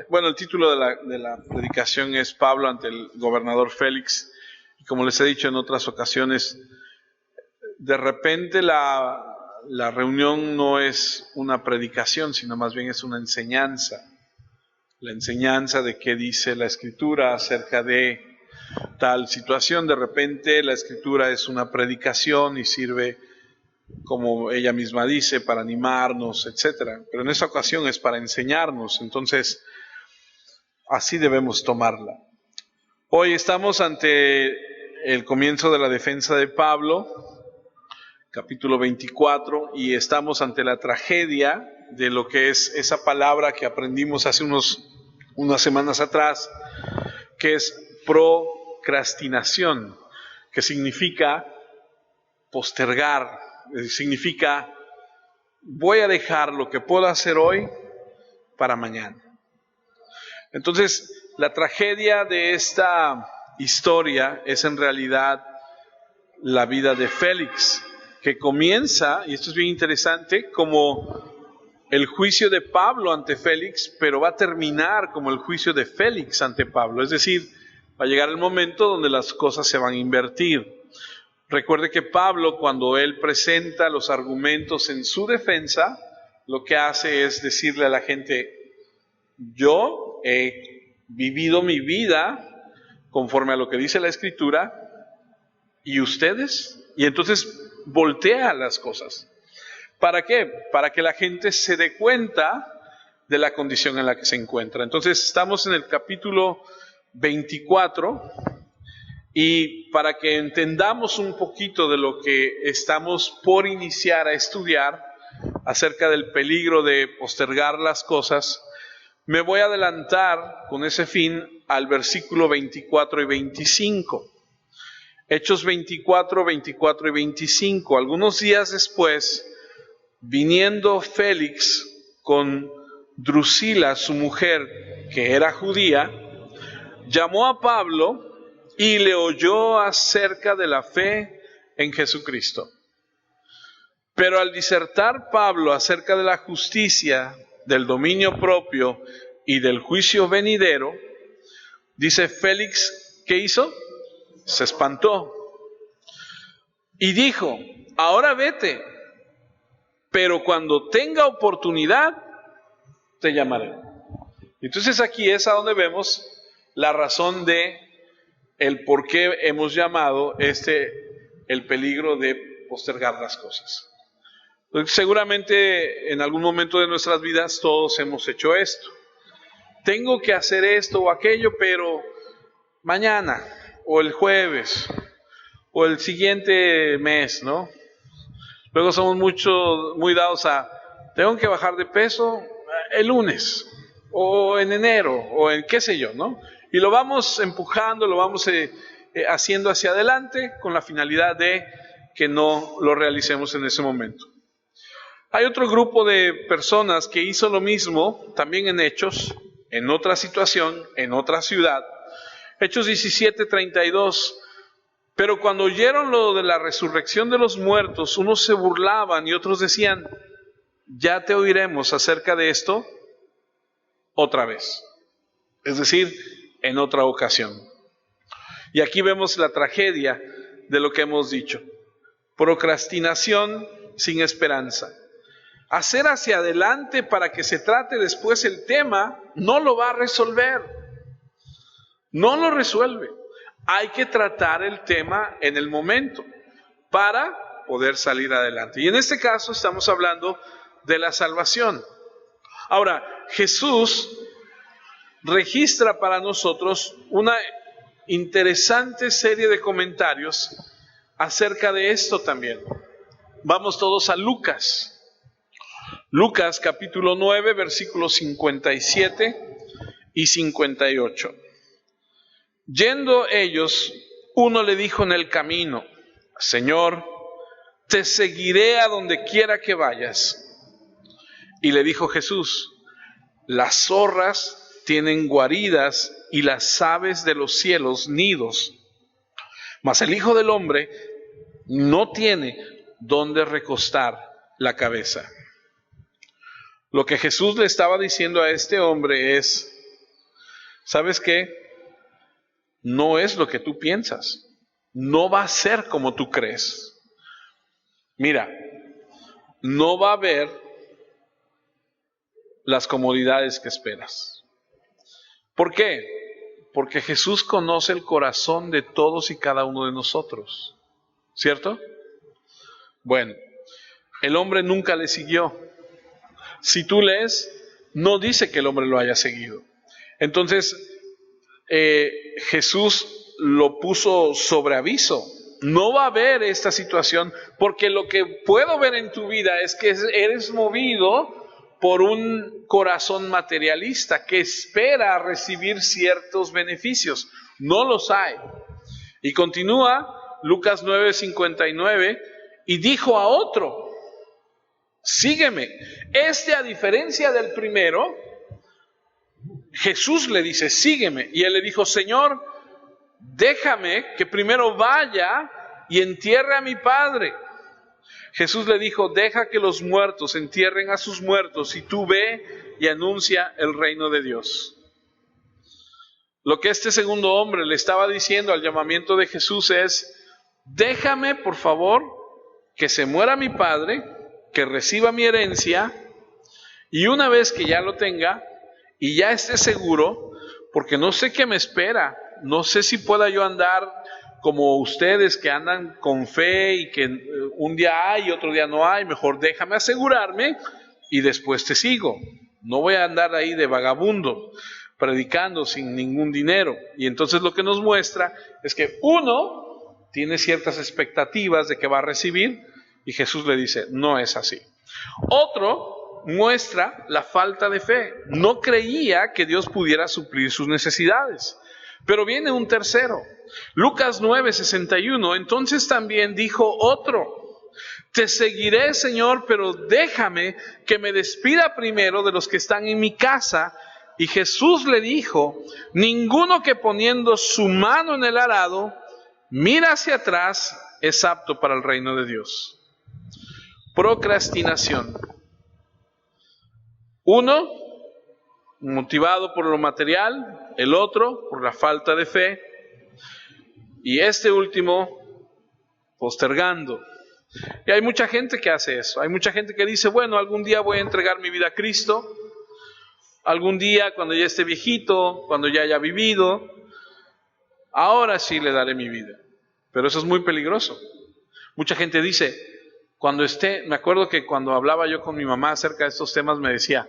Bueno, el título de la predicación es Pablo ante el gobernador Félix. Y como les he dicho en otras ocasiones, de repente la reunión no es una predicación, sino más bien es una enseñanza. La enseñanza de qué dice la Escritura acerca de tal situación. De repente la Escritura es una predicación y sirve, como ella misma dice, para animarnos, etcétera. Pero en esta ocasión es para enseñarnos. Entonces, así debemos tomarla. Hoy estamos ante el comienzo de la defensa de Pablo, capítulo 24, y estamos ante la tragedia de lo que es esa palabra que aprendimos hace unas semanas atrás, que es procrastinación, que significa postergar, significa voy a dejar lo que puedo hacer hoy para mañana. Entonces, la tragedia de esta historia es en realidad la vida de Félix, que comienza, y esto es bien interesante, como el juicio de Pablo ante Félix, pero va a terminar como el juicio de Félix ante Pablo. Es decir, va a llegar el momento donde las cosas se van a invertir. Recuerde que Pablo, cuando él presenta los argumentos en su defensa, lo que hace es decirle a la gente: yo he vivido mi vida conforme a lo que dice la Escritura, ¿y ustedes? Y entonces voltea las cosas. ¿Para qué? Para que la gente se dé cuenta de la condición en la que se encuentra. Entonces estamos en el capítulo 24 y para que entendamos un poquito de lo que estamos por iniciar a estudiar acerca del peligro de postergar las cosas, me voy a adelantar con ese fin al versículo 24 y 25. Hechos 24, 24 y 25. Algunos días después, viniendo Félix con Drusila, su mujer, que era judía, llamó a Pablo y le oyó acerca de la fe en Jesucristo. Pero al disertar Pablo acerca de la justicia, del dominio propio y del juicio venidero, dice Félix, ¿qué hizo? Se espantó y dijo: ahora vete, pero cuando tenga oportunidad te llamaré. Entonces aquí es a donde vemos la razón de el por qué hemos llamado el peligro de postergar las cosas. Seguramente en algún momento de nuestras vidas todos hemos hecho esto. Tengo que hacer esto o aquello, pero mañana, o el jueves, o el siguiente mes, ¿no? Luego somos muy dados a, tengo que bajar de peso el lunes, o en enero, o en qué sé yo, ¿no? Y lo vamos empujando, lo vamos haciendo hacia adelante con la finalidad de que no lo realicemos en ese momento. Hay otro grupo de personas que hizo lo mismo, también en Hechos, en otra situación, en otra ciudad. Hechos 17:32. Pero cuando oyeron lo de la resurrección de los muertos, unos se burlaban y otros decían: ya te oiremos acerca de esto otra vez. Es decir, en otra ocasión. Y aquí vemos la tragedia de lo que hemos dicho. Procrastinación sin esperanza. Hacer hacia adelante para que se trate después el tema no lo va a resolver. No lo resuelve. Hay que tratar el tema en el momento para poder salir adelante. Y en este caso estamos hablando de la salvación. Ahora, Jesús registra para nosotros una interesante serie de comentarios acerca de esto también. Vamos todos a Lucas. Lucas capítulo 9, versículos 57 y 58. Yendo ellos, uno le dijo en el camino: Señor, te seguiré a donde quiera que vayas. Y le dijo Jesús: las zorras tienen guaridas y las aves de los cielos nidos, mas el Hijo del Hombre no tiene donde recostar la cabeza. Lo que Jesús le estaba diciendo a este hombre es: ¿Sabes qué? No es lo que tú piensas. No va a ser como tú crees. Mira, no va a haber las comodidades que esperas. ¿Por qué? Porque Jesús conoce el corazón de todos y cada uno de nosotros. ¿Cierto? Bueno, el hombre nunca le siguió. Si tú lees, no dice que el hombre lo haya seguido. Entonces, Jesús lo puso sobre aviso. No va a haber esta situación, porque lo que puedo ver en tu vida es que eres movido por un corazón materialista que espera recibir ciertos beneficios. No los hay. Y continúa Lucas 9:59, y dijo a otro: sígueme. A diferencia del primero, Jesús le dice: sígueme. Y él le dijo: Señor, déjame que primero vaya y entierre a mi padre. Jesús le dijo: deja que los muertos entierren a sus muertos, y tú ve y anuncia el reino de Dios. Lo que este segundo hombre le estaba diciendo al llamamiento de Jesús es: déjame, por favor, que se muera mi padre, que reciba mi herencia, y una vez que ya lo tenga y ya esté seguro, porque no sé qué me espera, no sé si pueda yo andar como ustedes que andan con fe y que un día hay y otro día no hay. Mejor déjame asegurarme y después te sigo. No voy a andar ahí de vagabundo predicando sin ningún dinero. Y entonces lo que nos muestra es que uno tiene ciertas expectativas de que va a recibir, y Jesús le dice: no es así. Otro muestra la falta de fe. No creía que Dios pudiera suplir sus necesidades. Pero viene un tercero. Lucas 9:61. Entonces también dijo otro: te seguiré, Señor, pero déjame que me despida primero de los que están en mi casa. Y Jesús le dijo: ninguno que poniendo su mano en el arado mira hacia atrás es apto para el reino de Dios. Procrastinación. Uno, motivado por lo material; el otro, por la falta de fe; y este último, postergando. Y hay mucha gente que hace eso. Hay mucha gente que dice: bueno, algún día voy a entregar mi vida a Cristo. Algún día, cuando ya esté viejito, cuando ya haya vivido, ahora sí le daré mi vida. Pero eso es muy peligroso. Mucha gente dice, me acuerdo que cuando hablaba yo con mi mamá acerca de estos temas, me decía: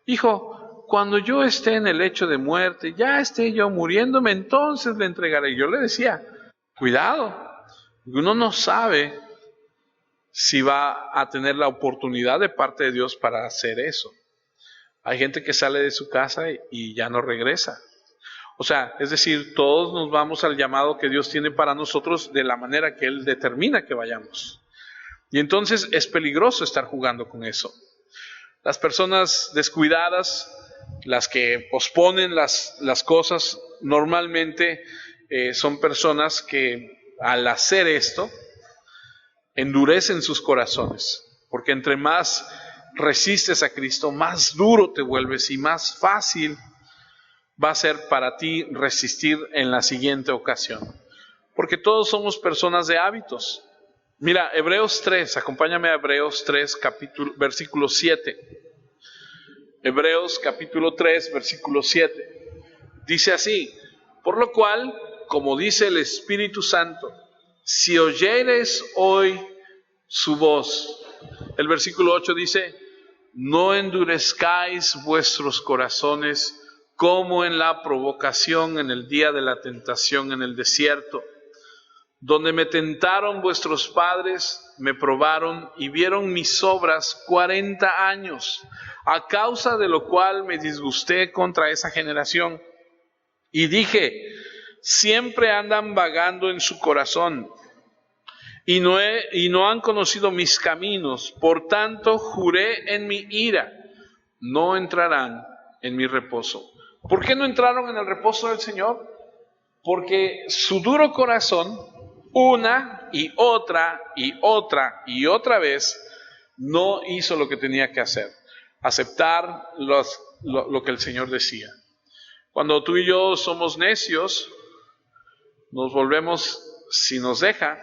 hijo, cuando yo esté en el lecho de muerte, ya esté yo muriéndome, entonces le entregaré. Y yo le decía: cuidado, uno no sabe si va a tener la oportunidad de parte de Dios para hacer eso. Hay gente que sale de su casa y ya no regresa. O sea, es decir, todos nos vamos al llamado que Dios tiene para nosotros de la manera que Él determina que vayamos. Y entonces es peligroso estar jugando con eso. Las personas descuidadas, las que posponen las cosas, normalmente son personas que al hacer esto endurecen sus corazones. Porque entre más resistes a Cristo, más duro te vuelves y más fácil va a ser para ti resistir en la siguiente ocasión. Porque todos somos personas de hábitos. Mira, Hebreos 3, acompáñame a Hebreos 3, versículo 7. Hebreos capítulo 3, versículo 7. Dice así: por lo cual, como dice el Espíritu Santo, si oyereis hoy su voz. El versículo 8 dice: no endurezcáis vuestros corazones como en la provocación en el día de la tentación en el desierto, donde me tentaron vuestros padres, me probaron y vieron mis obras 40 años, a causa de lo cual me disgusté contra esa generación. Y dije: siempre andan vagando en su corazón, y no han conocido mis caminos. Por tanto, juré en mi ira: no entrarán en mi reposo. ¿Por qué no entraron en el reposo del Señor? Porque su duro corazón, una y otra y otra y otra vez, no hizo lo que tenía que hacer: aceptar lo que el Señor decía. Cuando tú y yo somos necios, nos volvemos, si nos deja,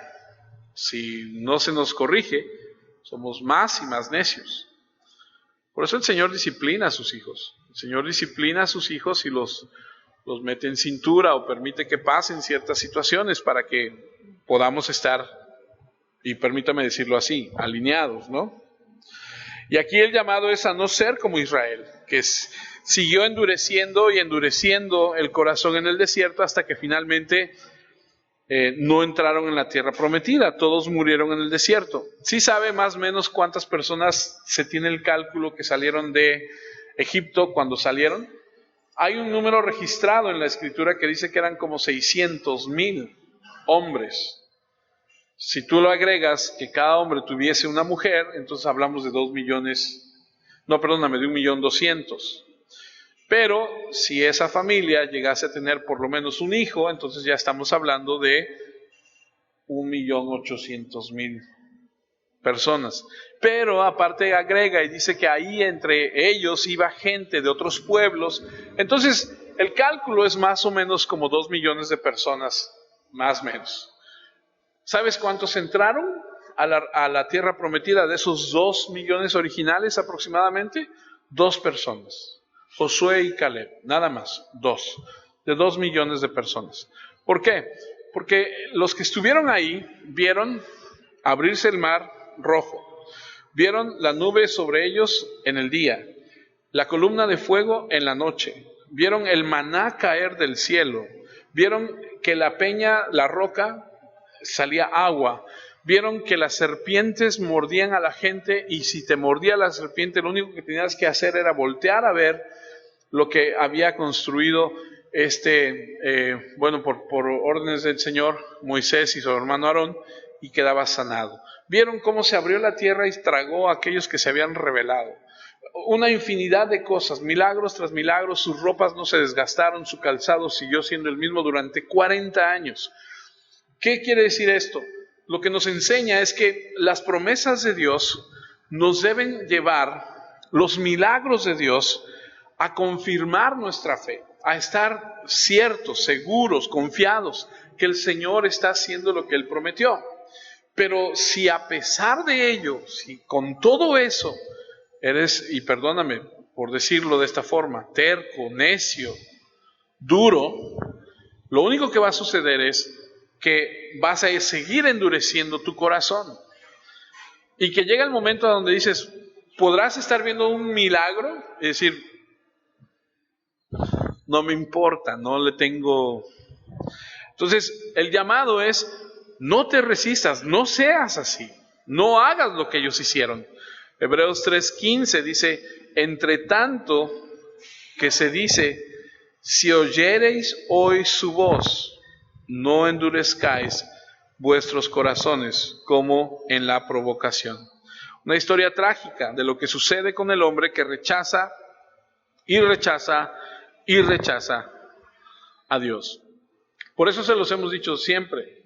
si no se nos corrige, somos más y más necios. Por eso el Señor disciplina a sus hijos. El Señor disciplina a sus hijos y los mete en cintura o permite que pasen ciertas situaciones para que podamos estar, y permítame decirlo así, alineados, ¿no? Y aquí el llamado es a no ser como Israel, que siguió endureciendo y endureciendo el corazón en el desierto hasta que finalmente no entraron en la tierra prometida, todos murieron en el desierto. ¿Sí sabe más o menos cuántas personas se tiene el cálculo que salieron de Egipto cuando salieron? Hay un número registrado en la Escritura que dice que eran como 600,000 hombres. Si tú lo agregas que cada hombre tuviese una mujer, entonces hablamos de 1,200,000. Pero si esa familia llegase a tener por lo menos un hijo, entonces ya estamos hablando de 1,800,000 personas. Pero aparte agrega y dice que ahí entre ellos iba gente de otros pueblos. Entonces el cálculo es más o menos como 2 millones de personas, más o menos. ¿Sabes cuántos entraron a la tierra prometida de esos 2 millones originales aproximadamente? 2 personas. Josué y Caleb, nada más, 2, de 2 millones de personas. ¿Por qué? Porque los que estuvieron ahí vieron abrirse el mar rojo, vieron la nube sobre ellos en el día, la columna de fuego en la noche, vieron el maná caer del cielo, vieron que la peña, la roca, salía agua, vieron que las serpientes mordían a la gente y si te mordía la serpiente lo único que tenías que hacer era voltear a ver lo que había construido por órdenes del Señor, Moisés y su hermano Aarón, y quedaba sanado. Vieron cómo se abrió la tierra y tragó a aquellos que se habían rebelado. Una infinidad de cosas, milagros tras milagros, sus ropas no se desgastaron, su calzado siguió siendo el mismo durante 40 años. ¿Qué quiere decir esto? Lo que nos enseña es que las promesas de Dios nos deben llevar, los milagros de Dios, a confirmar nuestra fe, a estar ciertos, seguros, confiados que el Señor está haciendo lo que Él prometió. Pero si a pesar de ello, si con todo eso eres, y perdóname por decirlo de esta forma, terco, necio, duro, lo único que va a suceder es que vas a seguir endureciendo tu corazón. Y que llega el momento donde dices, podrás estar viendo un milagro y decir, no me importa, no le tengo. Entonces, el llamado es, no te resistas, no seas así, no hagas lo que ellos hicieron. Hebreos 3:15 dice, entre tanto que se dice, si oyereis hoy su voz, no endurezcáis vuestros corazones como en la provocación. Una historia trágica de lo que sucede con el hombre que rechaza y rechaza y rechaza a Dios. Por eso se los hemos dicho siempre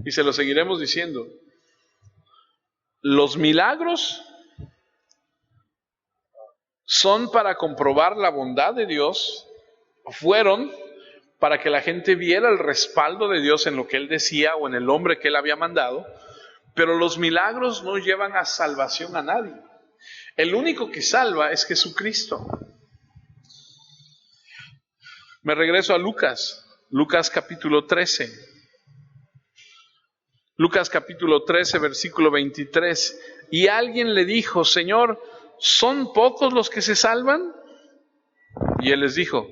y se los seguiremos diciendo. Los milagros son para comprobar la bondad de Dios, fueron para que la gente viera el respaldo de Dios en lo que Él decía o en el hombre que Él había mandado, pero los milagros no llevan a salvación a nadie. El único que salva es Jesucristo. Me regreso a Lucas capítulo 13. Lucas capítulo 13, versículo 23. Y alguien le dijo, Señor, ¿son pocos los que se salvan? Y Él les dijo,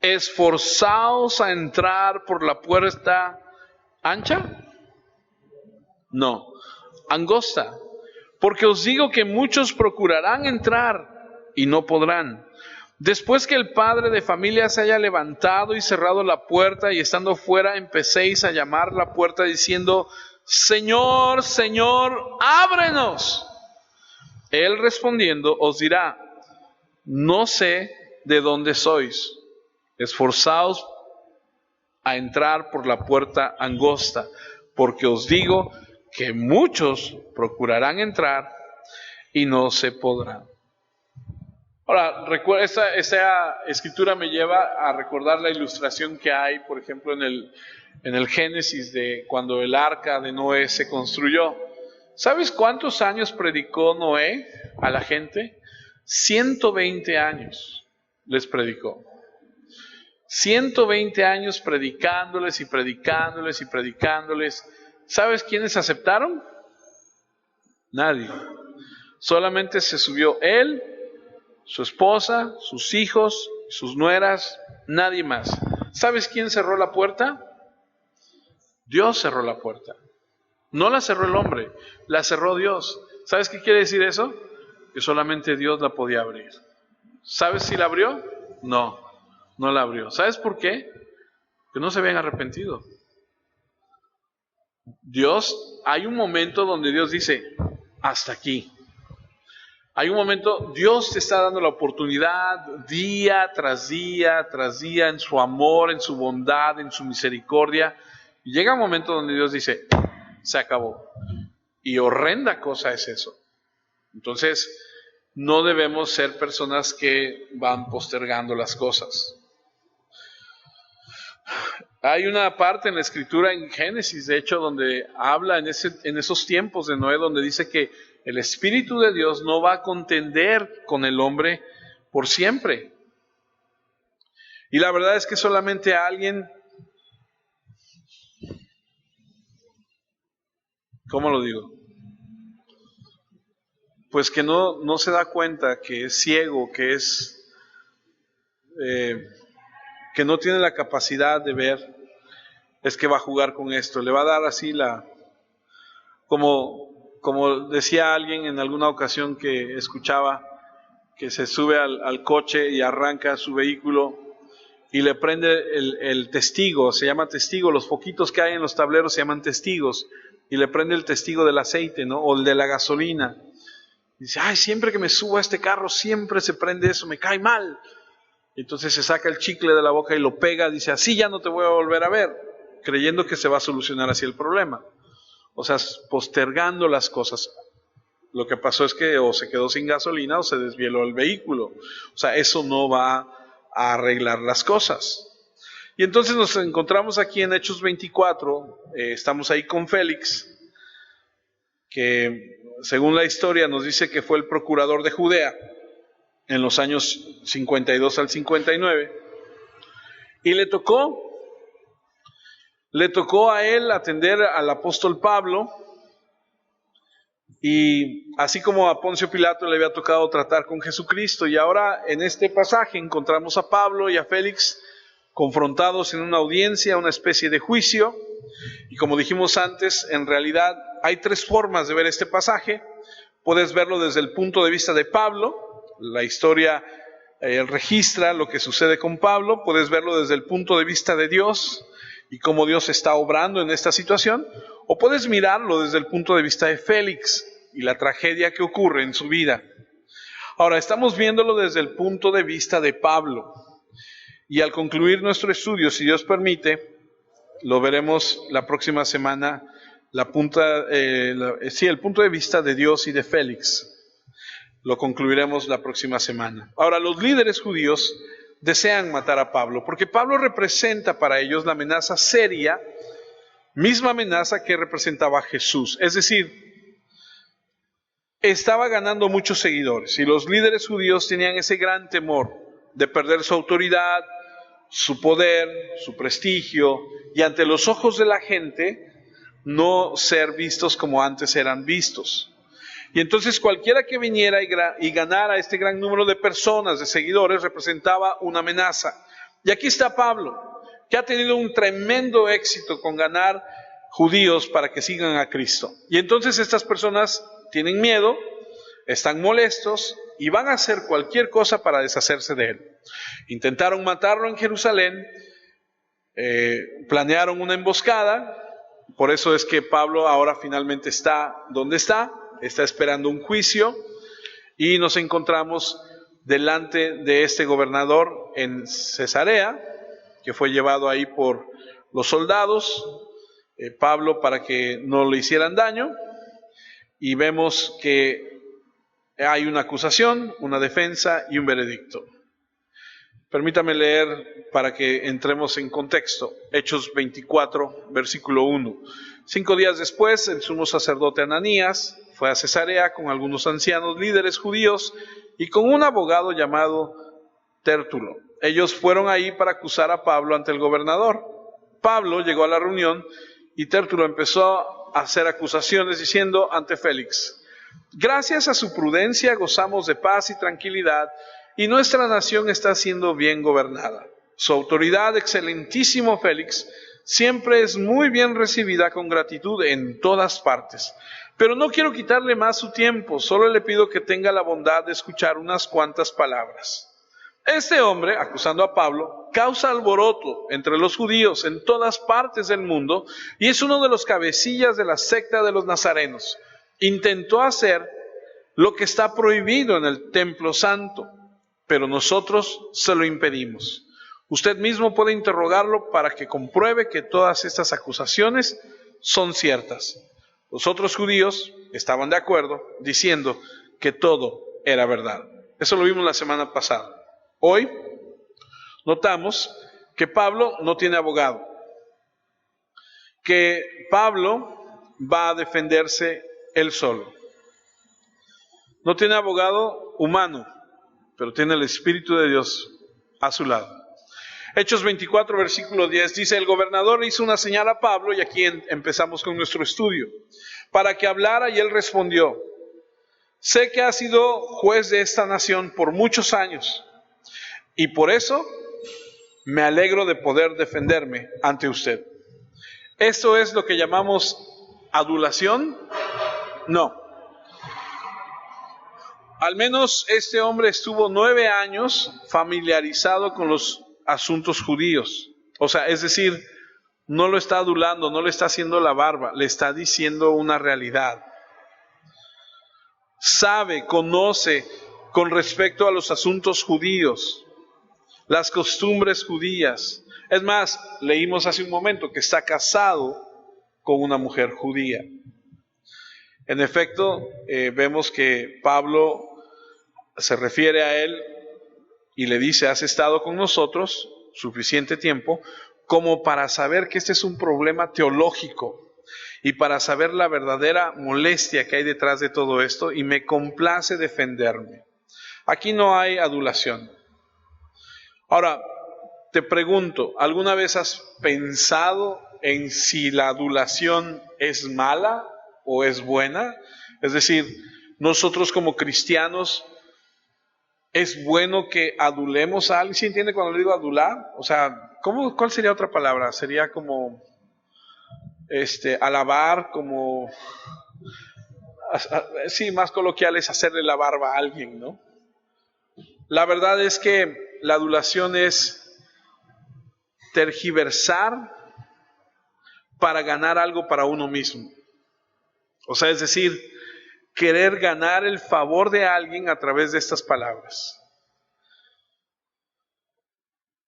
esforzaos a entrar por la puerta ancha. No, angosta. Porque os digo que muchos procurarán entrar y no podrán. Después que el padre de familia se haya levantado y cerrado la puerta y estando fuera empecéis a llamar la puerta diciendo, Señor, Señor, ábrenos. Él respondiendo os dirá, no sé de dónde sois. Esforzaos a entrar por la puerta angosta, porque os digo que muchos procurarán entrar y no se podrán. Ahora, esta escritura me lleva a recordar la ilustración que hay, por ejemplo, en el Génesis de cuando el arca de Noé se construyó. ¿Sabes cuántos años predicó Noé a la gente? 120 años les predicó. 120 años predicándoles y predicándoles y predicándoles. ¿Sabes quiénes aceptaron? Nadie. Solamente se subió él, su esposa, sus hijos, sus nueras, nadie más. ¿Sabes quién cerró la puerta? Dios cerró la puerta. No la cerró el hombre, la cerró Dios. ¿Sabes qué quiere decir eso? Que solamente Dios la podía abrir. ¿Sabes si la abrió? No, no la abrió. ¿Sabes por qué? Que no se habían arrepentido. Hay un momento donde Dios dice, hasta aquí. Hay un momento, Dios te está dando la oportunidad día tras día, tras día, en su amor, en su bondad, en su misericordia. Y llega un momento donde Dios dice, se acabó. Y horrenda cosa es eso. Entonces, no debemos ser personas que van postergando las cosas. Hay una parte en la escritura en Génesis, de hecho, donde habla en esos tiempos de Noé, donde dice que el Espíritu de Dios no va a contender con el hombre por siempre. Y la verdad es que solamente alguien, ¿cómo lo digo? Pues que no se da cuenta, que es ciego, que no tiene la capacidad de ver, es que va a jugar con esto. Le va a dar así como decía alguien en alguna ocasión que escuchaba, que se sube al coche y arranca su vehículo y le prende el testigo, se llama testigo, los foquitos que hay en los tableros se llaman testigos, y le prende el testigo del aceite, ¿no? O el de la gasolina. Y dice, ay, siempre que me subo a este carro, siempre se prende eso, me cae mal. Y entonces se saca el chicle de la boca y lo pega, dice, así ya no te voy a volver a ver, creyendo que se va a solucionar así el problema. O sea, postergando las cosas. Lo que pasó es que o se quedó sin gasolina o se desvieló el vehículo. O sea, eso no va a arreglar las cosas. Y entonces nos encontramos aquí en Hechos 24, estamos ahí con Félix, que según la historia nos dice que fue el procurador de Judea en los años 52 al 59, y le tocó a él atender al apóstol Pablo, y así como a Poncio Pilato le había tocado tratar con Jesucristo, y ahora en este pasaje encontramos a Pablo y a Félix confrontados en una audiencia, una especie de juicio. Y como dijimos antes, en realidad hay tres formas de ver este pasaje. Puedes verlo desde el punto de vista de Pablo, la historia registra lo que sucede con Pablo. Puedes verlo desde el punto de vista de Dios y cómo Dios está obrando en esta situación, o puedes mirarlo desde el punto de vista de Félix y la tragedia que ocurre en su vida. Ahora, estamos viéndolo desde el punto de vista de Pablo, y al concluir nuestro estudio, si Dios permite, lo veremos la próxima semana, el punto de vista de Dios y de Félix. Lo concluiremos la próxima semana. Ahora, los líderes judíos desean matar a Pablo, porque Pablo representa para ellos la amenaza seria, misma amenaza que representaba a Jesús. Es decir, estaba ganando muchos seguidores, y los líderes judíos tenían ese gran temor de perder su autoridad, su poder, su prestigio, y ante los ojos de la gente no ser vistos como antes eran vistos. Y entonces cualquiera que viniera y ganara este gran número de personas, de seguidores, representaba una amenaza. Y aquí está Pablo, que ha tenido un tremendo éxito con ganar judíos para que sigan a Cristo. Y entonces estas personas tienen miedo, están molestos y van a hacer cualquier cosa para deshacerse de él. Intentaron matarlo en Jerusalén, planearon una emboscada. Por eso es que Pablo ahora finalmente está donde está esperando un juicio, y nos encontramos delante de este gobernador en Cesarea, que fue llevado ahí por los soldados, Pablo, para que no le hicieran daño, y vemos que Hay una acusación, una defensa y un veredicto. Permítame leer para que entremos en contexto. Hechos 24, versículo 1. 5 días después, el sumo sacerdote Ananías fue a Cesarea con algunos ancianos líderes judíos y con un abogado llamado Tértulo. Ellos fueron ahí para acusar a Pablo ante el gobernador. Pablo llegó a la reunión y Tértulo empezó a hacer acusaciones diciendo ante Félix: gracias a su prudencia gozamos de paz y tranquilidad, y nuestra nación está siendo bien gobernada. Su autoridad, excelentísimo Félix, siempre es muy bien recibida con gratitud en todas partes. Pero no quiero quitarle más su tiempo, solo le pido que tenga la bondad de escuchar unas cuantas palabras. Este hombre, acusando a Pablo, causa alboroto entre los judíos en todas partes del mundo y es uno de los cabecillas de la secta de los nazarenos. Intentó hacer lo que está prohibido en el templo santo, pero nosotros se lo impedimos. Usted mismo puede interrogarlo para que compruebe que todas estas acusaciones son ciertas. Los otros judíos estaban de acuerdo, diciendo que todo era verdad. Eso lo vimos la semana pasada. Hoy notamos que Pablo no tiene abogado, que Pablo va a defenderse él solo. No tiene abogado humano, pero tiene el Espíritu de Dios a su lado. Hechos 24, versículo 10 dice: el gobernador hizo una señal a Pablo, y aquí empezamos con nuestro estudio, para que hablara, y él respondió: sé que ha sido juez de esta nación por muchos años, y por eso me alegro de poder defenderme ante usted. ¿Esto es lo que llamamos adulación? No. Al menos este hombre estuvo 9 años familiarizado con los asuntos judíos. O sea, es decir, no lo está adulando, no le está haciendo la barba, le está diciendo una realidad. Sabe, conoce con respecto a los asuntos judíos, las costumbres judías. Es más, leímos hace un momento que está casado con una mujer judía. En efecto, vemos que Pablo se refiere a él y le dice: has estado con nosotros suficiente tiempo como para saber que este es un problema teológico y para saber la verdadera molestia que hay detrás de todo esto, y me complace defenderme. Aquí no hay adulación. Ahora, te pregunto, ¿alguna vez has pensado en si la adulación es mala o es buena? Es decir, nosotros como cristianos, ¿es bueno que adulemos a alguien? ¿Sí entiende cuando le digo adular? O sea, ¿cuál sería otra palabra? Sería como alabar, como sí, más coloquial es hacerle la barba a alguien, ¿no? La verdad es que la adulación es tergiversar para ganar algo para uno mismo. O sea, es decir, querer ganar el favor de alguien a través de estas palabras.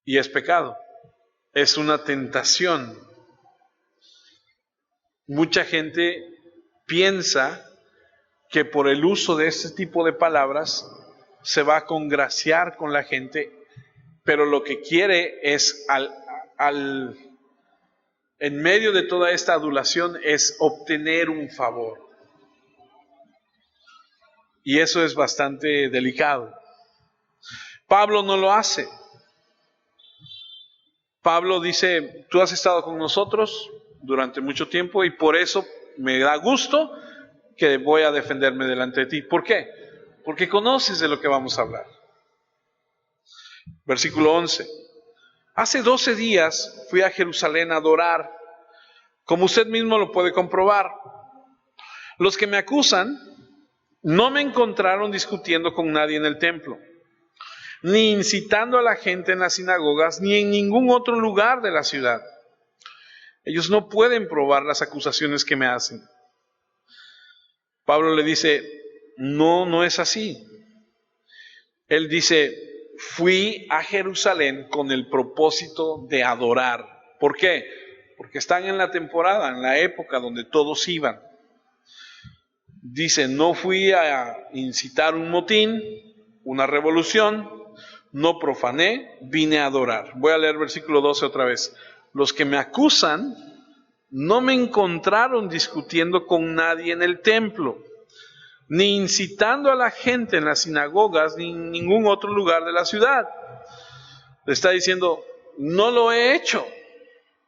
Y es pecado, es una tentación. Mucha gente piensa que por el uso de este tipo de palabras se va a congraciar con la gente, pero lo que quiere es en medio de toda esta adulación es obtener un favor. Y eso es bastante delicado. Pablo no lo hace. Pablo dice: tú has estado con nosotros durante mucho tiempo y por eso me da gusto que voy a defenderme delante de ti. ¿Por qué? Porque conoces de lo que vamos a hablar. Versículo 11. Hace 12 días fui a Jerusalén a adorar, como usted mismo lo puede comprobar. Los que me acusan no me encontraron discutiendo con nadie en el templo, ni incitando a la gente en las sinagogas, ni en ningún otro lugar de la ciudad. Ellos no pueden probar las acusaciones que me hacen. Pablo le dice: no es así. Él dice: fui a Jerusalén con el propósito de adorar. ¿Por qué? Porque están en la temporada, en la época donde todos iban. Dice, no fui a incitar un motín, una revolución, no profané, vine a adorar. Voy a leer versículo 12 otra vez. Los que me acusan no me encontraron discutiendo con nadie en el templo, ni incitando a la gente en las sinagogas, ni en ningún otro lugar de la ciudad. Le está diciendo, no lo he hecho.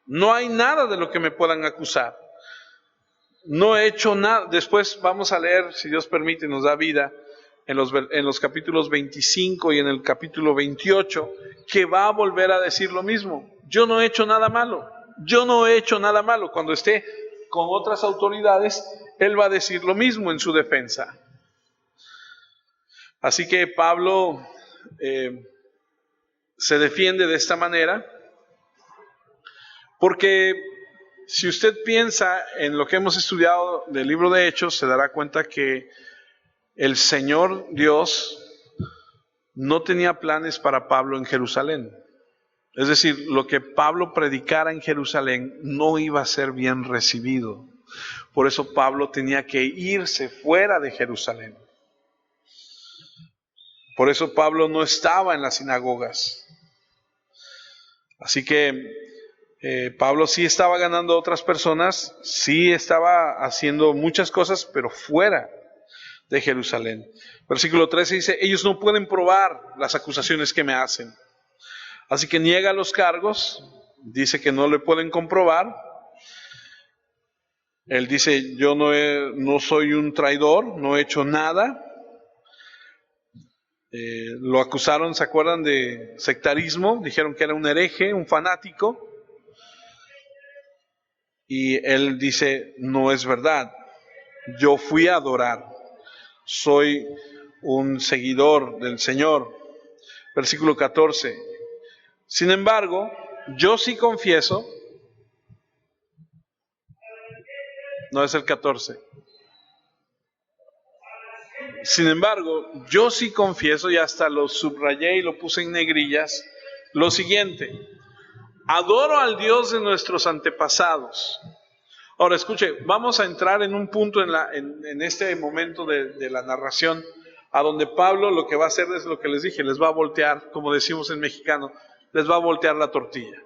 No hay nada de lo que me puedan acusar. No he hecho nada. Después vamos a leer, si Dios permite, nos da vida, en los capítulos 25 y en el capítulo 28, que va a volver a decir lo mismo. Yo no he hecho nada malo. Yo no he hecho nada malo. Cuando esté con otras autoridades, él va a decir lo mismo en su defensa. Así que Pablo se defiende de esta manera, porque si usted piensa en lo que hemos estudiado del libro de Hechos, se dará cuenta que el Señor Dios no tenía planes para Pablo en Jerusalén. Es decir, lo que Pablo predicara en Jerusalén no iba a ser bien recibido. Por eso Pablo tenía que irse fuera de Jerusalén. Por eso Pablo no estaba en las sinagogas. Así que Pablo sí estaba ganando a otras personas, sí estaba haciendo muchas cosas, pero fuera de Jerusalén. Versículo 13 dice, ellos no pueden probar las acusaciones que me hacen. Así que niega los cargos, dice que no le pueden comprobar. Él dice, yo no soy un traidor, no he hecho nada. Lo acusaron, ¿se acuerdan de sectarismo? Dijeron que era un hereje, un fanático. Y él dice, no es verdad. Yo fui a adorar. Soy un seguidor del Señor. Versículo 14. Sin embargo, yo sí confieso. No es el 14. Sin embargo, yo sí confieso, y hasta lo subrayé y lo puse en negrillas, lo siguiente: adoro al Dios de nuestros antepasados. Ahora escuche, vamos a entrar en un punto en este momento de la narración, a donde Pablo lo que va a hacer es lo que les dije, les va a voltear, como decimos en mexicano, les va a voltear la tortilla.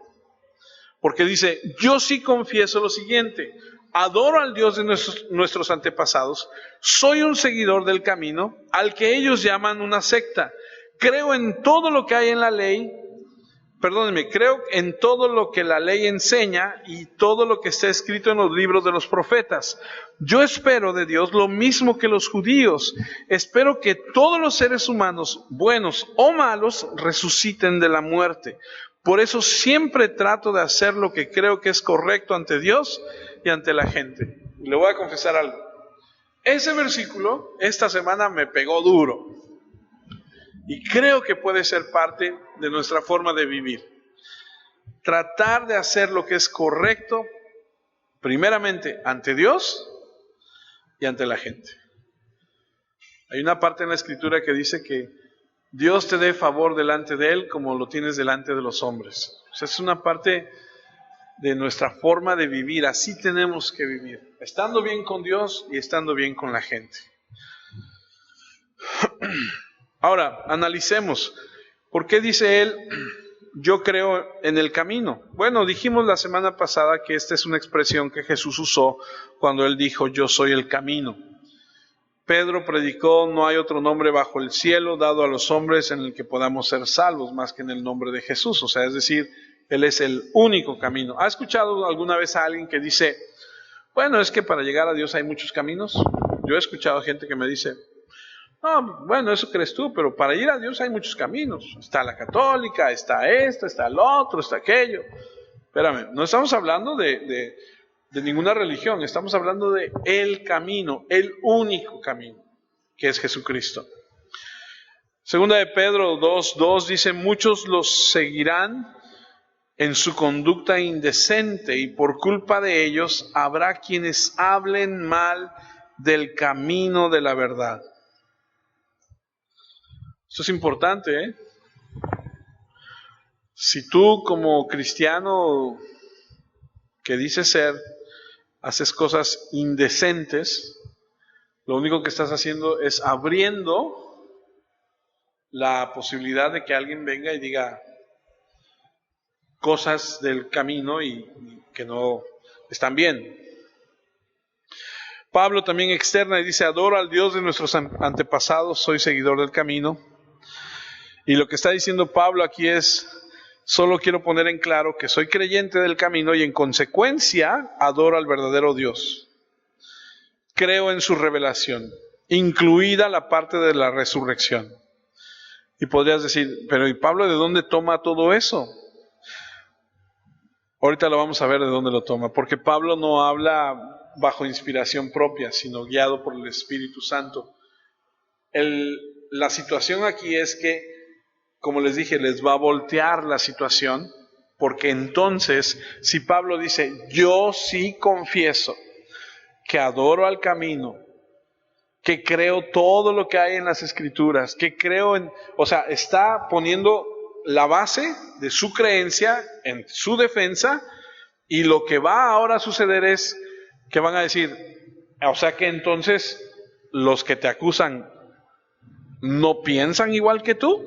Porque dice, yo sí confieso lo siguiente: adoro al Dios de nuestros antepasados, soy un seguidor del camino, al que ellos llaman una secta. Creo en todo lo que hay en la ley, creo en todo lo que la ley enseña y todo lo que está escrito en los libros de los profetas. Yo espero de Dios lo mismo que los judíos. Espero que todos los seres humanos, buenos o malos, resuciten de la muerte. Por eso siempre trato de hacer lo que creo que es correcto ante Dios y ante la gente. Y le voy a confesar algo. Ese versículo esta semana me pegó duro. Y creo que puede ser parte de nuestra forma de vivir. Tratar de hacer lo que es correcto, primeramente ante Dios y ante la gente. Hay una parte en la Escritura que dice que Dios te dé favor delante de Él como lo tienes delante de los hombres. O sea, es una parte de nuestra forma de vivir. Así tenemos que vivir, estando bien con Dios y estando bien con la gente. Ahora, analicemos. ¿Por qué dice él, yo creo en el camino? Bueno, dijimos la semana pasada que esta es una expresión que Jesús usó cuando él dijo, yo soy el camino. Pedro predicó, no hay otro nombre bajo el cielo dado a los hombres en el que podamos ser salvos más que en el nombre de Jesús. O sea, es decir, Él es el único camino. ¿Ha escuchado alguna vez a alguien que dice, bueno, es que para llegar a Dios hay muchos caminos? Yo he escuchado gente que me dice, no, bueno, eso crees tú, pero para ir a Dios hay muchos caminos. Está la católica, está esta, está el otro, está aquello. Espérame, no estamos hablando de ninguna religión, estamos hablando de el camino, el único camino, que es Jesucristo. Segunda de Pedro 2:2 dice, muchos los seguirán en su conducta indecente y por culpa de ellos habrá quienes hablen mal del camino de la verdad. Esto es importante, ¿eh? Si tú como cristiano que dices ser, haces cosas indecentes, Lo único que estás haciendo es abriendo la posibilidad de que alguien venga y diga cosas del camino y que no están bien. Pablo también externa y dice: adoro al Dios de nuestros antepasados, soy seguidor del camino. Y lo que está diciendo Pablo aquí es: solo quiero poner en claro que soy creyente del camino y en consecuencia adoro al verdadero Dios. Creo en su revelación, incluida la parte de la resurrección. Y podrías decir: pero ¿y Pablo de dónde toma todo eso? Ahorita lo vamos a ver de dónde lo toma, porque Pablo no habla bajo inspiración propia, sino guiado por el Espíritu Santo. La situación aquí es que, como les dije, les va a voltear la situación, porque entonces, si Pablo dice: yo sí confieso que adoro al camino, que creo todo lo que hay en las Escrituras, que creo en... O sea, está poniendo la base de su creencia en su defensa, y lo que va ahora a suceder es que van a decir: o sea que entonces los que te acusan no piensan igual que tú.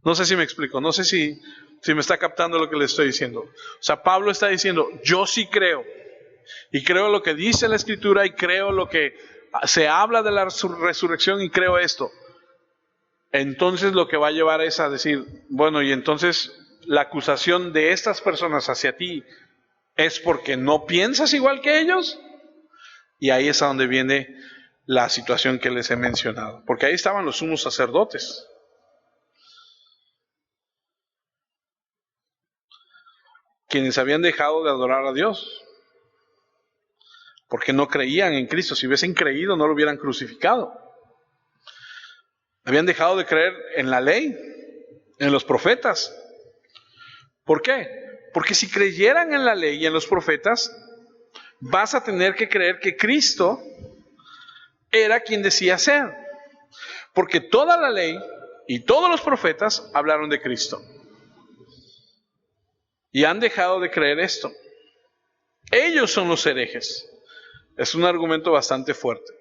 No sé si me explico, no sé si me está captando lo que le estoy diciendo. O sea, Pablo está diciendo: yo sí creo, y creo lo que dice la Escritura, y creo lo que se habla de la resurrección, y creo esto. Entonces lo que va a llevar es a decir: bueno, y entonces la acusación de estas personas hacia ti es porque no piensas igual que ellos. Y ahí es a donde viene la situación que les he mencionado, porque ahí estaban los sumos sacerdotes, quienes habían dejado de adorar a Dios, porque no creían en Cristo. Si hubiesen creído, no lo hubieran crucificado. Habían dejado de creer en la ley, en los profetas. ¿Por qué? Porque si creyeran en la ley y en los profetas, vas a tener que creer que Cristo era quien decía ser. Porque toda la ley y todos los profetas hablaron de Cristo. Y han dejado de creer esto. Ellos son los herejes. Es un argumento bastante fuerte.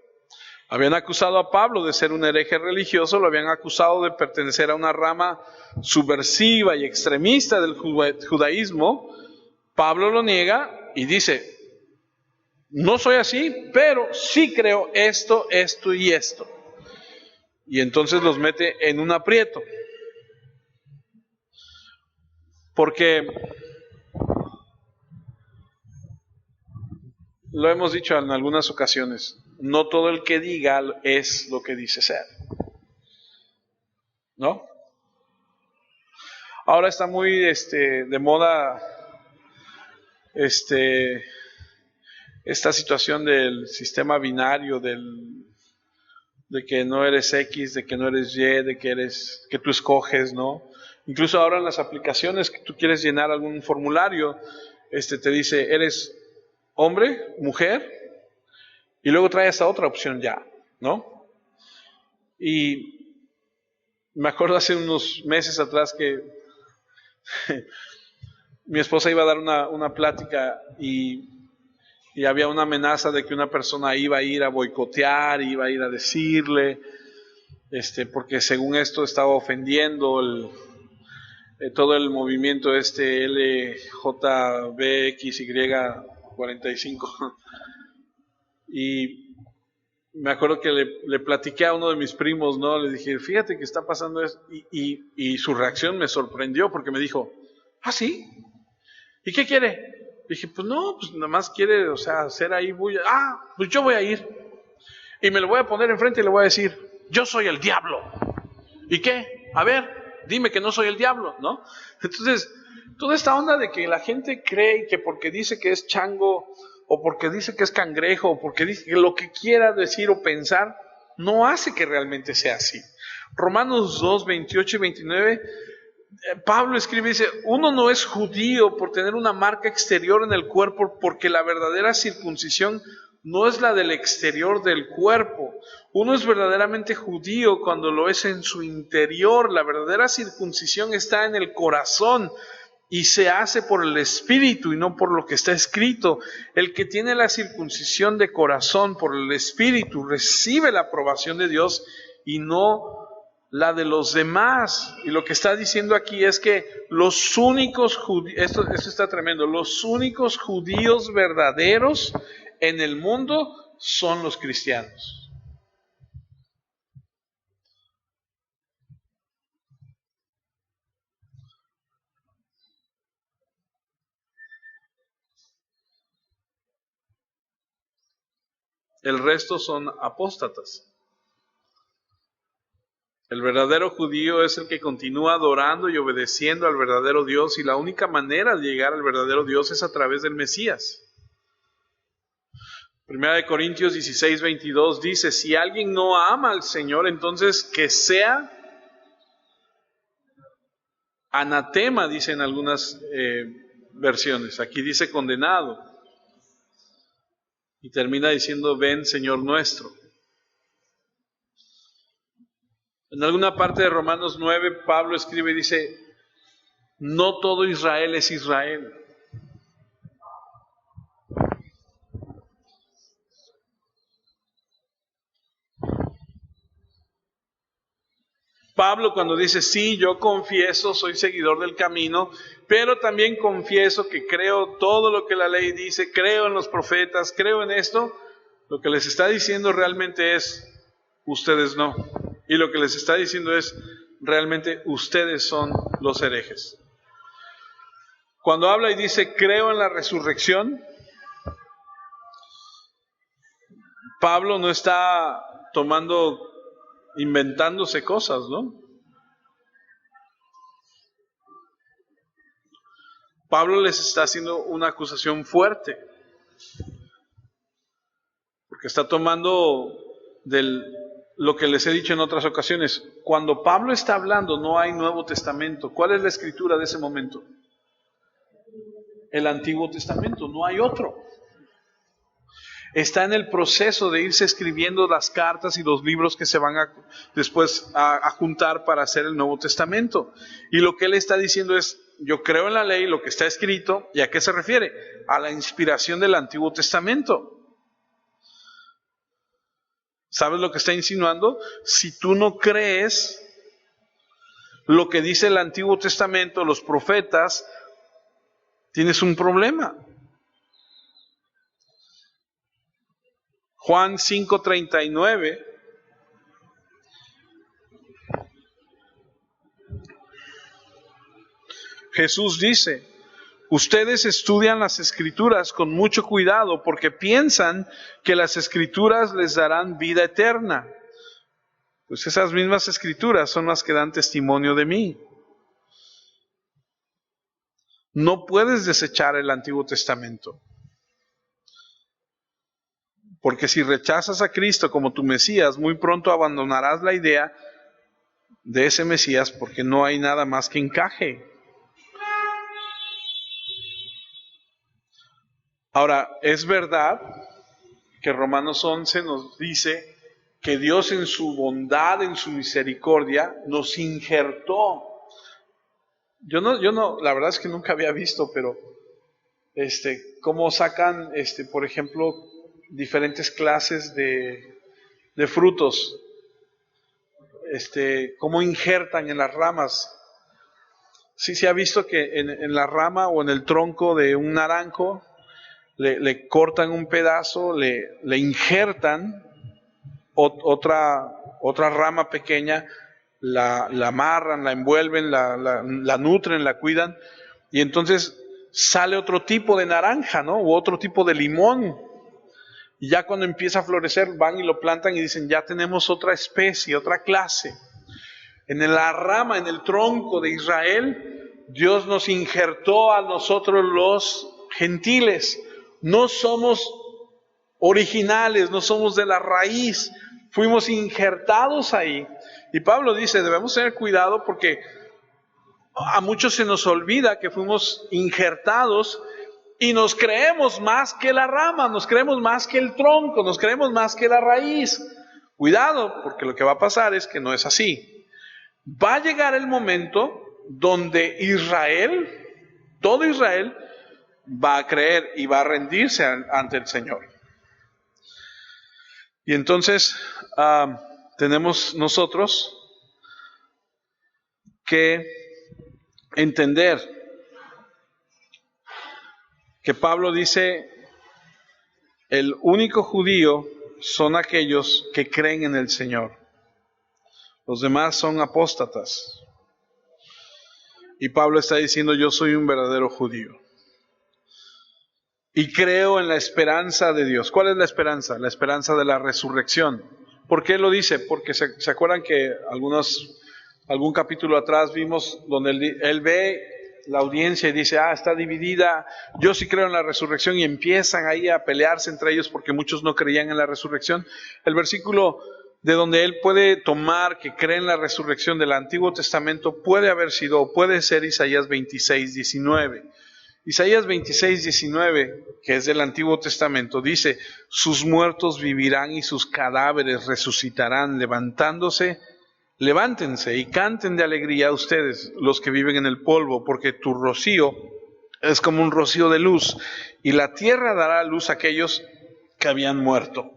Habían acusado a Pablo de ser un hereje religioso, lo habían acusado de pertenecer a una rama subversiva y extremista del judaísmo. Pablo lo niega y dice: no soy así, pero sí creo esto, esto y esto. Y entonces los mete en un aprieto. Porque lo hemos dicho en algunas ocasiones, no todo el que diga es lo que dice ser, ¿no? Ahora está muy de moda esta situación del sistema binario, de que no eres X, de que no eres Y, de que tú escoges, ¿no? Incluso ahora en las aplicaciones que tú quieres llenar algún formulario, te dice: eres hombre, mujer, y luego trae esta otra opción ya, ¿no? Y me acuerdo hace unos meses atrás que mi esposa iba a dar una plática y había una amenaza de que una persona iba a ir a boicotear, iba a ir a decirle, porque según esto estaba ofendiendo todo el movimiento LJBXY45. Y me acuerdo que le platiqué a uno de mis primos, ¿no? Le dije: fíjate que está pasando esto. Y su reacción me sorprendió, porque me dijo: ¿ah, sí? ¿Y qué quiere? Dije: pues no, pues nada más quiere, hacer ahí bulla. Pues yo voy a ir. Y me lo voy a poner enfrente y le voy a decir: yo soy el diablo. ¿Y qué? A ver, dime que no soy el diablo, ¿no? Entonces, toda esta onda de que la gente cree que porque dice que es chango, o porque dice que es cangrejo, o porque dice que lo que quiera decir o pensar, no hace que realmente sea así. Romanos 2, 28 y 29, Pablo escribe y dice: uno no es judío por tener una marca exterior en el cuerpo, porque la verdadera circuncisión no es la del exterior del cuerpo. Uno es verdaderamente judío cuando lo es en su interior. La verdadera circuncisión está en el corazón. y se hace por el Espíritu y no por lo que está escrito. El que tiene la circuncisión de corazón por el Espíritu recibe la aprobación de Dios y no la de los demás. Y lo que está diciendo aquí es que los únicos judíos, esto está tremendo, los únicos judíos verdaderos en el mundo son los cristianos. El resto son apóstatas. El verdadero judío es el que continúa adorando y obedeciendo al verdadero Dios, y la única manera de llegar al verdadero Dios es a través del Mesías. Primera de Corintios 16:22 dice, si alguien no ama al Señor, entonces que sea anatema, dicen algunas versiones. Aquí dice condenado. Y termina diciendo, ven Señor nuestro. En alguna parte de Romanos 9, Pablo escribe y dice, no todo Israel es Israel. Pablo cuando dice, sí, yo confieso, soy seguidor del camino, pero también confieso que creo todo lo que la ley dice, creo en los profetas, creo en esto, lo que les está diciendo realmente es, ustedes no. Y lo que les está diciendo es, realmente ustedes son los herejes. Cuando habla y dice, creo en la resurrección, Pablo no está inventándose cosas, ¿no? Pablo les está haciendo una acusación fuerte, porque está tomando lo que les he dicho en otras ocasiones. Cuando Pablo está hablando, no hay Nuevo Testamento. ¿Cuál es la escritura de ese momento? El Antiguo Testamento, no hay otro. Está en el proceso de irse escribiendo las cartas y los libros que se van después a juntar para hacer el Nuevo Testamento. Y lo que él está diciendo es, yo creo en la ley, lo que está escrito. ¿Y a qué se refiere? A la inspiración del Antiguo Testamento. ¿Sabes lo que está insinuando? Si tú no crees lo que dice el Antiguo Testamento, los profetas, tienes un problema. Juan 5:39 Jesús dice, ustedes estudian las Escrituras con mucho cuidado porque piensan que las Escrituras les darán vida eterna. Pues esas mismas Escrituras son las que dan testimonio de mí. No puedes desechar el Antiguo Testamento. Porque si rechazas a Cristo como tu Mesías, muy pronto abandonarás la idea de ese Mesías porque no hay nada más que encaje. Ahora, es verdad que Romanos 11 nos dice que Dios en su bondad, en su misericordia, nos injertó. Yo no, la verdad es que nunca había visto, pero cómo sacan, por ejemplo, diferentes clases de frutos, cómo injertan en las ramas. Sí se ha visto que en la rama o en el tronco de un naranjo le cortan un pedazo, le injertan otra rama pequeña, la amarran, la envuelven, la nutren, la cuidan, y entonces sale otro tipo de naranja, ¿no? O otro tipo de limón. Y ya cuando empieza a florecer, van y lo plantan y dicen, ya tenemos otra especie, otra clase. En la rama, en el tronco de Israel, Dios nos injertó a nosotros los gentiles. No somos originales, no somos de la raíz, fuimos injertados ahí. Y Pablo dice, debemos tener cuidado porque a muchos se nos olvida que fuimos injertados y nos creemos más que la rama, nos creemos más que el tronco, nos creemos más que la raíz. Cuidado, porque lo que va a pasar es que no es así. Va a llegar el momento donde Israel Todo Israel va a creer y va a rendirse ante el Señor. Y entonces tenemos nosotros que entender que Pablo dice, el único judío son aquellos que creen en el Señor. Los demás son apóstatas. Y Pablo está diciendo, yo soy un verdadero judío. Y creo en la esperanza de Dios. ¿Cuál es la esperanza? La esperanza de la resurrección. ¿Por qué lo dice? Porque se acuerdan que algún capítulo atrás vimos donde él ve la audiencia y dice, está dividida, yo sí creo en la resurrección, y empiezan ahí a pelearse entre ellos porque muchos no creían en la resurrección. El versículo de donde él puede tomar que cree en la resurrección del Antiguo Testamento puede haber sido, o puede ser Isaías 26:19. Isaías 26:19, que es del Antiguo Testamento, dice, sus muertos vivirán y sus cadáveres resucitarán, levántense y canten de alegría ustedes, los que viven en el polvo, porque tu rocío es como un rocío de luz, y la tierra dará a luz a aquellos que habían muerto.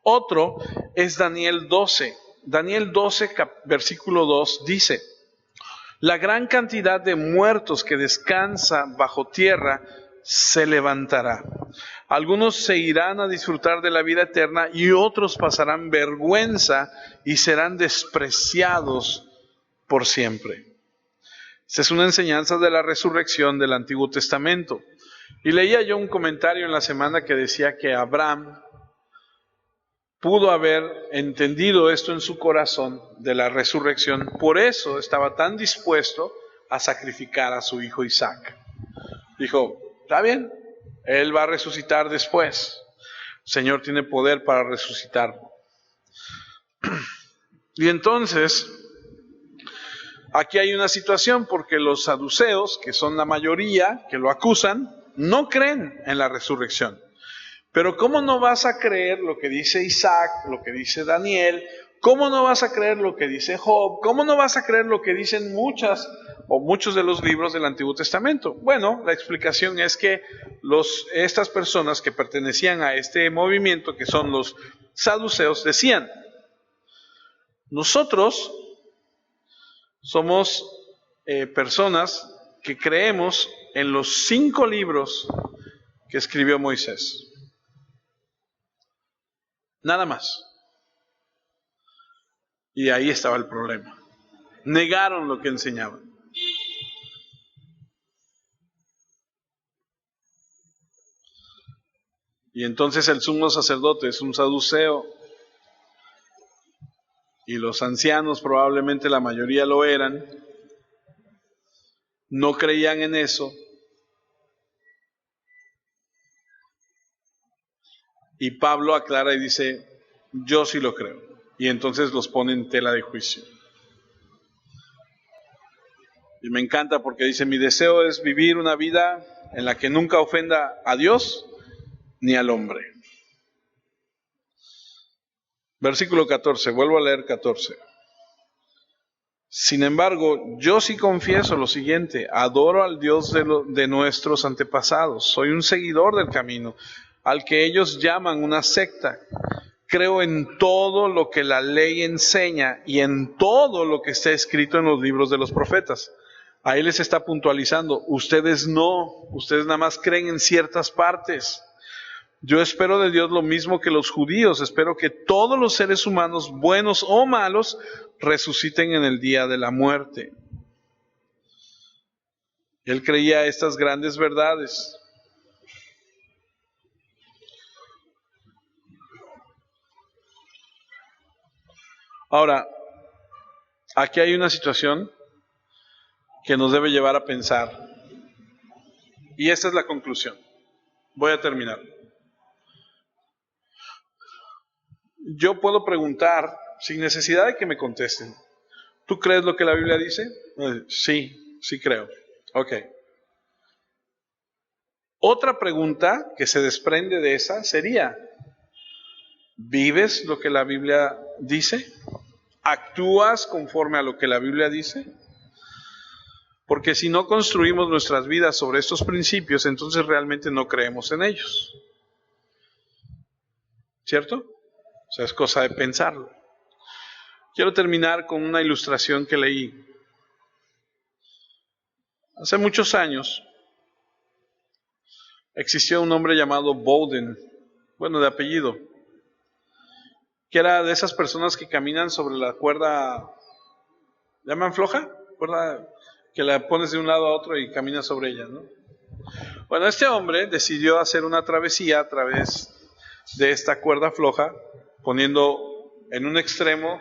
Otro es Daniel 12. Daniel 12, versículo 2, dice, la gran cantidad de muertos que descansa bajo tierra se levantará. Algunos se irán a disfrutar de la vida eterna y otros pasarán vergüenza y serán despreciados por siempre. Esta es una enseñanza de la resurrección del Antiguo Testamento. Y leía yo un comentario en la semana que decía que Abraham pudo haber entendido esto en su corazón de la resurrección, por eso estaba tan dispuesto a sacrificar a su hijo Isaac. Dijo, está bien, él va a resucitar después. El Señor tiene poder para resucitarlo. Y entonces, aquí hay una situación porque los saduceos, que son la mayoría, que lo acusan, no creen en la resurrección. Pero ¿cómo no vas a creer lo que dice Isaac, lo que dice Daniel? ¿Cómo no vas a creer lo que dice Job? ¿Cómo no vas a creer lo que dicen muchos de los libros del Antiguo Testamento? Bueno, la explicación es que estas personas que pertenecían a este movimiento, que son los saduceos, decían, nosotros somos personas que creemos en los 5 libros que escribió Moisés. Nada más. Y ahí estaba el problema. Negaron lo que enseñaban. Y entonces el sumo sacerdote es un saduceo. Y los ancianos, probablemente la mayoría lo eran, no creían en eso. Y Pablo aclara y dice, yo sí lo creo. Y entonces los pone en tela de juicio. Y me encanta porque dice, mi deseo es vivir una vida en la que nunca ofenda a Dios ni al hombre. Versículo 14, vuelvo a leer 14. Sin embargo, yo sí confieso lo siguiente, adoro al Dios de nuestros antepasados, soy un seguidor del camino, al que ellos llaman una secta. Creo en todo lo que la ley enseña y en todo lo que está escrito en los libros de los profetas. Ahí les está puntualizando, ustedes nada más creen en ciertas partes. Yo espero de Dios lo mismo que los judíos, espero que todos los seres humanos, buenos o malos, resuciten en el día de la muerte. Él creía estas grandes verdades. Ahora, aquí hay una situación que nos debe llevar a pensar. Y esta es la conclusión. Voy a terminar. Yo puedo preguntar sin necesidad de que me contesten. ¿Tú crees lo que la Biblia dice? Sí creo. Ok. Otra pregunta que se desprende de esa sería, ¿vives lo que la Biblia dice? ¿Actúas conforme a lo que la Biblia dice? Porque si no construimos nuestras vidas sobre estos principios, entonces realmente no creemos en ellos. ¿Cierto? O sea, es cosa de pensarlo. Quiero terminar con una ilustración que leí. Hace muchos años existió un hombre llamado Bowden, bueno, de apellido, que era de esas personas que caminan sobre la cuerda, ¿llaman floja? Cuerda que la pones de un lado a otro y caminas sobre ella, ¿no? Bueno, este hombre decidió hacer una travesía a través de esta cuerda floja, poniendo en un extremo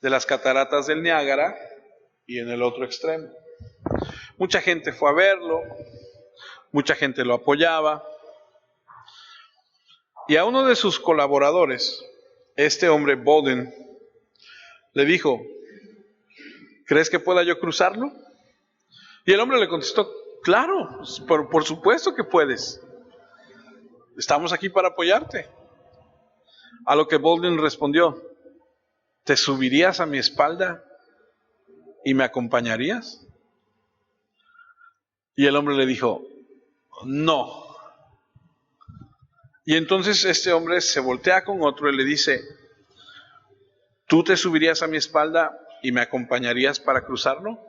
de las cataratas del Niágara y en el otro extremo. Mucha gente fue a verlo, mucha gente lo apoyaba, y a uno de sus colaboradores, este hombre Bowden, le dijo: ¿crees que pueda yo cruzarlo? Y el hombre le contestó: claro, por supuesto que puedes. Estamos aquí para apoyarte. A lo que Bowden respondió: ¿te subirías a mi espalda y me acompañarías? Y el hombre le dijo: no. Y entonces este hombre se voltea con otro y le dice: ¿tú te subirías a mi espalda y me acompañarías para cruzarlo?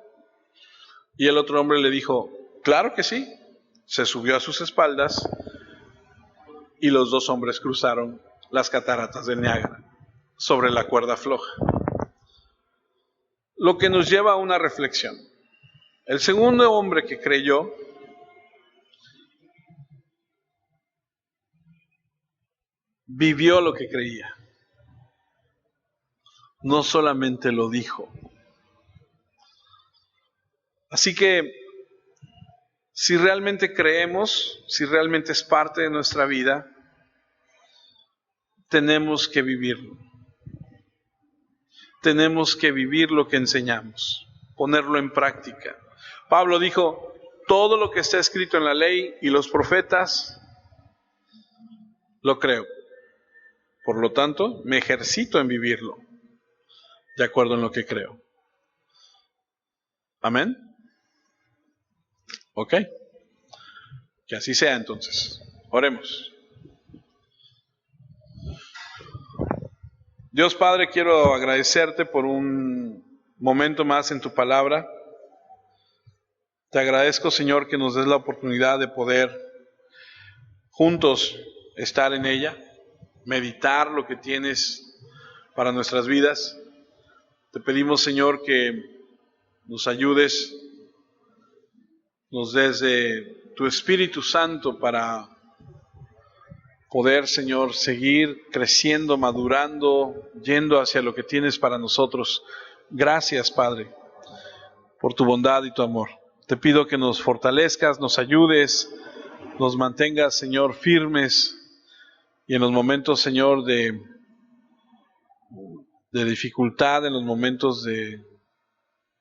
Y el otro hombre le dijo: claro que sí. Se subió a sus espaldas y los dos hombres cruzaron las cataratas del Niágara sobre la cuerda floja. Lo que nos lleva a una reflexión. El segundo hombre que creyó vivió lo que creía. No solamente lo dijo. Así que, si realmente creemos, si realmente es parte de nuestra vida, tenemos que vivirlo. Tenemos que vivir lo que enseñamos, ponerlo en práctica. Pablo dijo: todo lo que está escrito en la ley y los profetas, lo creo. Por lo tanto, me ejercito en vivirlo, de acuerdo en lo que creo. ¿Amén? ¿Ok? Que así sea entonces. Oremos. Dios Padre, quiero agradecerte por un momento más en tu palabra. Te agradezco, Señor, que nos des la oportunidad de poder juntos estar en ella, meditar lo que tienes para nuestras vidas. Te pedimos, Señor, que nos ayudes, nos des de tu Espíritu Santo para poder, Señor, seguir creciendo, madurando, yendo hacia lo que tienes para nosotros. Gracias, Padre, por tu bondad y tu amor. Te pido que nos fortalezcas, nos ayudes, nos mantengas, Señor, firmes, y en los momentos, Señor, de dificultad, en los momentos de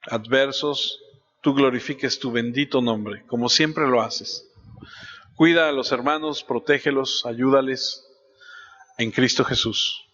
adversos, tú glorifiques tu bendito nombre, como siempre lo haces. Cuida a los hermanos, protégelos, ayúdales en Cristo Jesús.